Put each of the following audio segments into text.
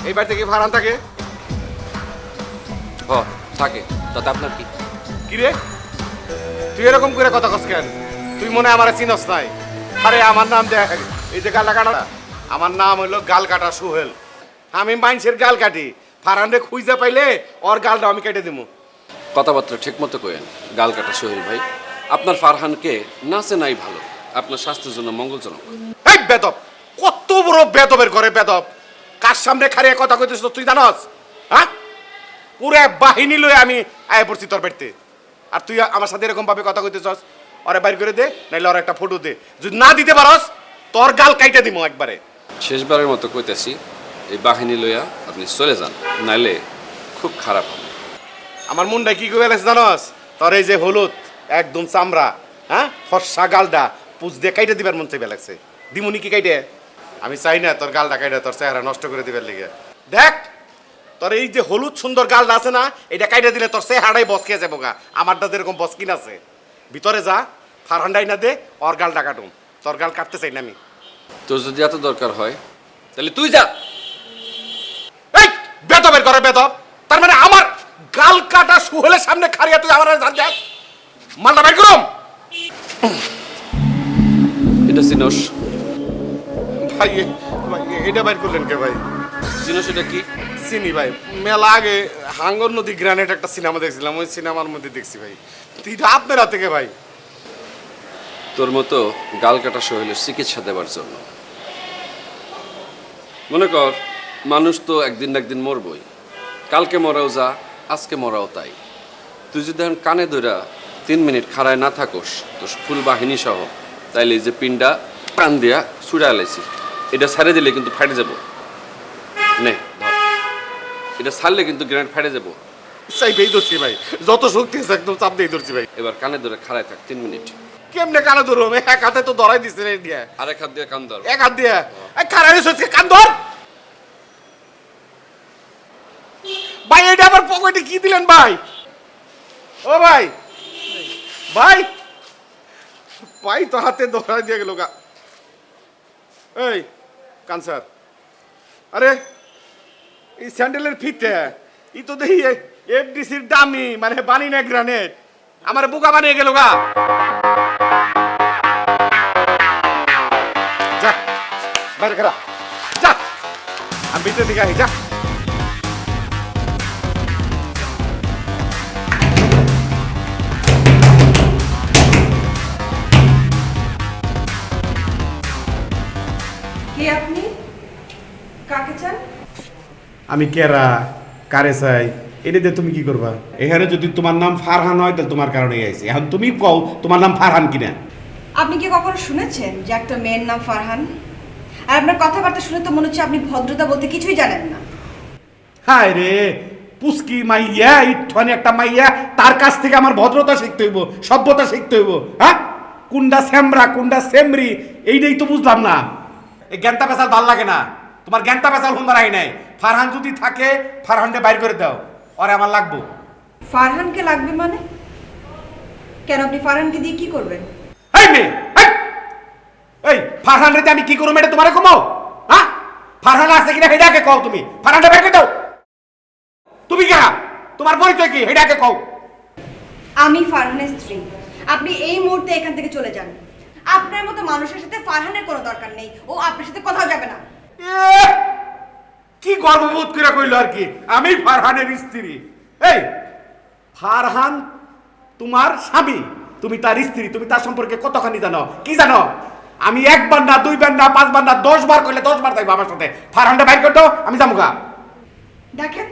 এই বাড়িতে কি ফারহান থাকে? হ থাকে, তাতে আপনার কি? কি রে, তুই এরকম করে কথা কস কেন? তুই মনে হয় আমার চিনস নাই? আরে আমার নাম দেখ, এই যে গাল কাটা, আমার নাম হইলো গাল কাটা সোহেল। আমি মাইনসের গাল কাটি, ফারহানরে খুঁজে পাইলে ওর গালটা আমি কেটে দিব। কথাবার্তা ঠিক মতো কয়েন গাল কাটা সোহেল ভাই। আপনার ফারহানকে নাচে নাই ভালো, আপনার স্বাস্থ্যের জন্য মঙ্গলজনক। এই বেদব, কত বড় বেদবের ঘরে বেদব! কার সামনে খারিয়ে কথা কইতেছ তুই জানস? হ্যাঁ, পুরো বাহিনী লয়ে আমি আয় পড়ছি তোর বাড়িতে, আর তুই আমার সাথে এরকম ভাবে কথা কইতেছস? ওরে বাইর করে দে, নাইলে ওর একটা ফটো দে। যদি না দিতে পারস তোর গাল কাইটা দিমু একবারে। শেষবারের মতো কইতেছি, এই বাহিনী লইয়া আপনি চলে যান, নাইলে খুব খারাপ হবে। আমার মুন্ডা কি কইবে লাগছে জানস? তোর এই যে হলুদ একদম চামড়া, হ্যাঁ, ফর্সা গালটা পুজ দিয়ে কাইটা দিবার মন চাইবে লাগছে। দিমুনি কি কাইটে? আমি চাই না তোর গালটা কাইটা তোর চেহারা নষ্ট করে দিবার লিগে। দেখ, তোর এই যে হলুদ সুন্দর গালটা আছে না, এটা কাইটা দিলে তোর চেহারাই বসকে যাবো গা। আমারটা যেরকম বসকিন আছে। ভিতরে যা, ফারহান্ডাই না দে, ওর গালটা কাটুম। তোর গাল কাটতে চাই না আমি। তোর যদি এত দরকার হয় তাহলে তুই যা। এই বেদবের ঘরে বেদব! তার মানে আমার গাল কাটা সুহেলের সামনে খাড়িয়া তুই আমার জান দেখ? মালটা বাইর করুম। এটা চিনস? ভাই এটা বাইর করলেন কে ভাই? চিনস এটা কি? চিনি ভাই, মেলা আগে হাঙ্গর নদী গ্রানেট একটা সিনেমা দেখছিলাম, ওই সিনেমার মধ্যে দেখছি ভাই। তুইটা আপনারা থেকে ভাই? তোর মতো গাল কাটা সোহেলের চিকিৎসা দেওয়ার জন্য। মনে কর, মানুষ তো একদিন না একদিন মরবই। কালকে মরাও যা, আজকে মরাও তাই। তুই যদি এখন কানে ধরা 3 মিনিট খাড়ায় না থাকোস তো ফুল বাহিনী সহ, তাইলে এই যে পিন্ডা টান দিয়া ছুড়ে আলাইছি, এটা ছাড়ে দিলে কিন্তু ফাটে যাব। নে ধর, এটা ছাড়লে কিন্তু গ্রেনেড ফাটে যাব। চাইবেই ধরছি ভাই, যত শক্তি আছে একদম চাপ দিয়ে ধরছি ভাই। এবার কানে ধরে খাড়ায় থাক 3 মিনিট। কেমনে কানে ধরুম? এক হাতে তো ধরাই দিচ্ছে রে দিয়া। আরেক হাত দিয়ে কান ধর। এক হাত দিয়ে খারাই হচ্ছে, কান ধর ভাই। এটা আবার পকেটে কি দিলেন ভাই? ও ভাই, ভাই ভাই তো হাতে ধরাই দিয়ে গেল গা। এই কানসার, আরে এই স্যান্ডেলের ফিতে ই তো দেখি এফডিসির দামি, মানে বানি না গ্রানেট, আমার বোকা বানিয়ে গেল গা। যা বাইরে খারাপ, যা আমি ভিতরে দিকে আহি, যা। কে আপনি? কাকে চান? আমি কেরা, কারে চাই, এটা দিয়ে তুমি কি করবা? এখানে যদি তোমার নাম ফারহান হয় তাহলে তোমার কারণে আইছি। এখন তুমি কও তোমার নাম ফারহান কিনা? আপনি কি কখনো শুনেছেন যে একটা মেয়ের নাম ফারহান? আর আপনার কথাবার্তা শুনে তো মনে হচ্ছে আপনি ভদ্রতা বলতে কিছুই জানেন না। হায় রে পুস্কি মাইয়া, ইটখানি একটা মাইয়া, তার কাছ থেকে আমার ভদ্রতা শিখতে হইব, সভ্যতা শিখতে হইব। হ্যাঁ, কুন্ডা স্যামরা কুন্ডা সেমরি, এইটাই তো বুঝলাম না। এই জ্ঞানটা পেশাল ভাল লাগে না তোমার? জ্ঞানটা পেশাল হুন্দার আই নাই। ফারহান যদি থাকে ফারহানকে বাইর করে দাও, ওরে আমার লাগবো। ফারহানকে লাগবে মানে? কেন, আপনি ফারহানকে দিয়ে কি করবেন? এই মেয়ে, এই ফারহান রে আমি কি করব এটা তোমারে কমাও? হ্যাঁ, ফারহান আছে কিনা হেডাকে কও তুমি। ফারহানটা বের করে দাও। তুমি কে? তোমার পরিচয় কি? হেডাকে কও। আমি ফারহানের স্ত্রী। আপনি এই মুহূর্তে এখান থেকে চলে যান। আপনার মতো মানুষের সাথে ফারহানের কোনো দরকার নেই, ও আপনার সাথে কোথাও যাবে না। কি গর্ববোধ করে কইলো আর কি, আমি ফারহানের স্ত্রী। এই ফারহান তোমার স্বামী, তুমি তার স্ত্রী, তুমি তার সম্পর্কে কতখানি জানো? কি জানো? আমি একবার না, দুইবার না, 5 বার না, 10 বার কইলে 10 বার যাইবো আমার সাথে। ফারহানটা বাইর করে দাও, আমি যাবো গা। দেখেন,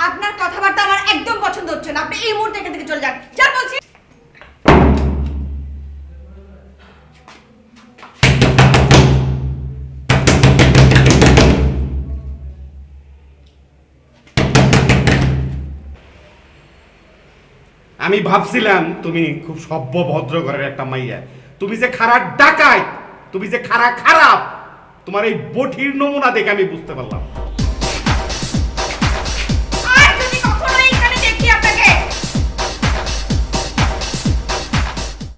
আপনার কথাবার্তা আমার একদম পছন্দ হচ্ছে না। আপনি এই মুহূর্তে এখান থেকে চলে যান। যান বলছি। আমি ভাবছিলাম তুমি খুব সভ্য ভদ্র ঘরের একটা মাইয়া, তুমি যে খারাপ ডাকাই, তুমি যে খারাপ, তোমার এই বঠির নমুনা দেখে আমি বুঝতে পারলাম।